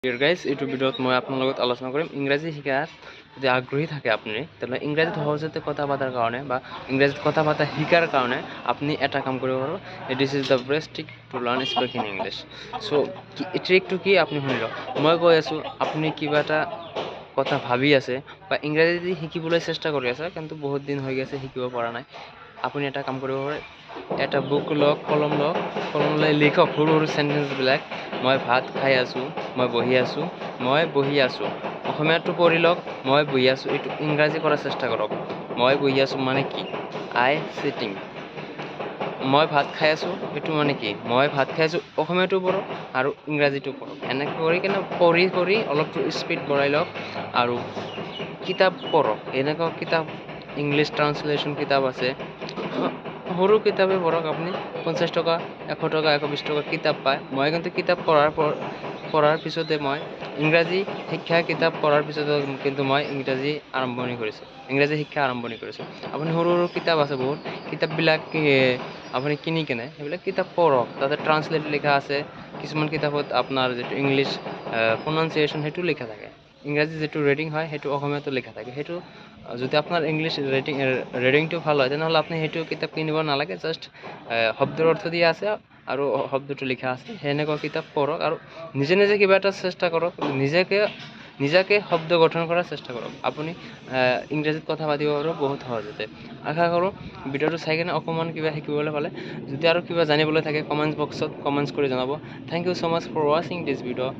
Dear guys, এইটো ভিডিঅ'ত মই আপোনাৰ লগত আলোচনা কৰিম ইংৰাজী শিকাৰ যদি আগ্ৰহী থাকে আপুনি, তেতিয়াহ'লে ইংৰাজীত সহজতে কথা পতাৰ কাৰণে বা ইংৰাজীত কথা পতা শিকাৰ কাৰণে আপুনি এটা কাম কৰিব পাৰিব। This is the best trick to learn speaking English. চ' ট্ৰিকটো কি আপুনি শুনি লওক। মই কৈ আছোঁ, আপুনি কিবা এটা কথা ভাবি আছে বা ইংৰাজী শিকিবলৈ চেষ্টা কৰি আছে, কিন্তু বহুত দিন হৈ গৈছে শিকিব পৰা নাই। আপুনি এটা কাম কৰিব পাৰে, এটা বুক লওক, কলম লৈ লিখক সৰু সৰু চেণ্টেঞ্চবিলাক। মই ভাত খাই আছোঁ, মই বহি আছোঁ, মই বহি আছোঁ। অসমীয়াটো পঢ়ি লওক, মই বহি আছোঁ। এইটো ইংৰাজী কৰাৰ চেষ্টা কৰক। মই বহি আছোঁ মানে কি? আই চিটিং। মই ভাত খাই আছোঁ, এইটো মানে কি? মই ভাত খাই আছোঁ। অসমীয়াটো পঢ়ক আৰু ইংৰাজীটো পঢ়ক। এনেকৈ কৰি কিনে পঢ়ি অলপ স্পীড বঢ়াই লওক আৰু কিতাপ পঢ়ক। এনেকুৱা কিতাপ ইংলিছ ট্ৰান্সলেশ্যন কিতাপ আছে, সৰু কিতাপে পঢ়ক আপুনি। 50 টকা, 100 টকা, 120 টকা কিতাপ পায়। মই কিন্তু কিতাপ পঢ়াৰ পিছতে মই ইংৰাজী শিক্ষা কিতাপ পঢ়াৰ পিছতে কিন্তু মই ইংৰাজী শিক্ষা আৰম্ভণি কৰিছোঁ। আপুনি সৰু সৰু কিতাপ আছে বহুত, কিতাপবিলাক আপুনি কিনি কেনে সেইবিলাক কিতাপ পঢ়ক। তাতে ট্ৰান্সলেট লিখা আছে। কিছুমান কিতাপত আপোনাৰ যিটো ইংলিছ প্ৰনাউন্সিয়েশ্যন সেইটো লিখা থাকে। ইংৰাজী যিটো ৰেডিং হয় সেইটো অসমীয়াতো লিখা থাকে। সেইটো যদি আপোনাৰ ইংলিছ ৰেডিংটো ভাল হয়, তেনেহ'লে আপুনি সেইটো কিতাপ কিনিব নালাগে। জাষ্ট শব্দৰ অৰ্থ দিয়া আছে আৰু শব্দটো লিখা আছে। সেনেকুৱা কিতাপ পঢ়ক আৰু নিজে কিবা এটা চেষ্টা কৰক। নিজাকে শব্দ গঠন কৰাৰ চেষ্টা কৰক। আপুনি ইংৰাজীত কথা পাতিব পাৰিব বহুত সহজতে। আশা কৰোঁ ভিডিঅ'টো চাই কিনে অকণমান কিবা শিকিবলৈ পালে। যদি আৰু কিবা জানিবলৈ থাকে কমেণ্ট বক্সত কমেণ্টছ কৰি জনাব। Thank you so' much for ৱাচিং দিছ ভিডিঅ'।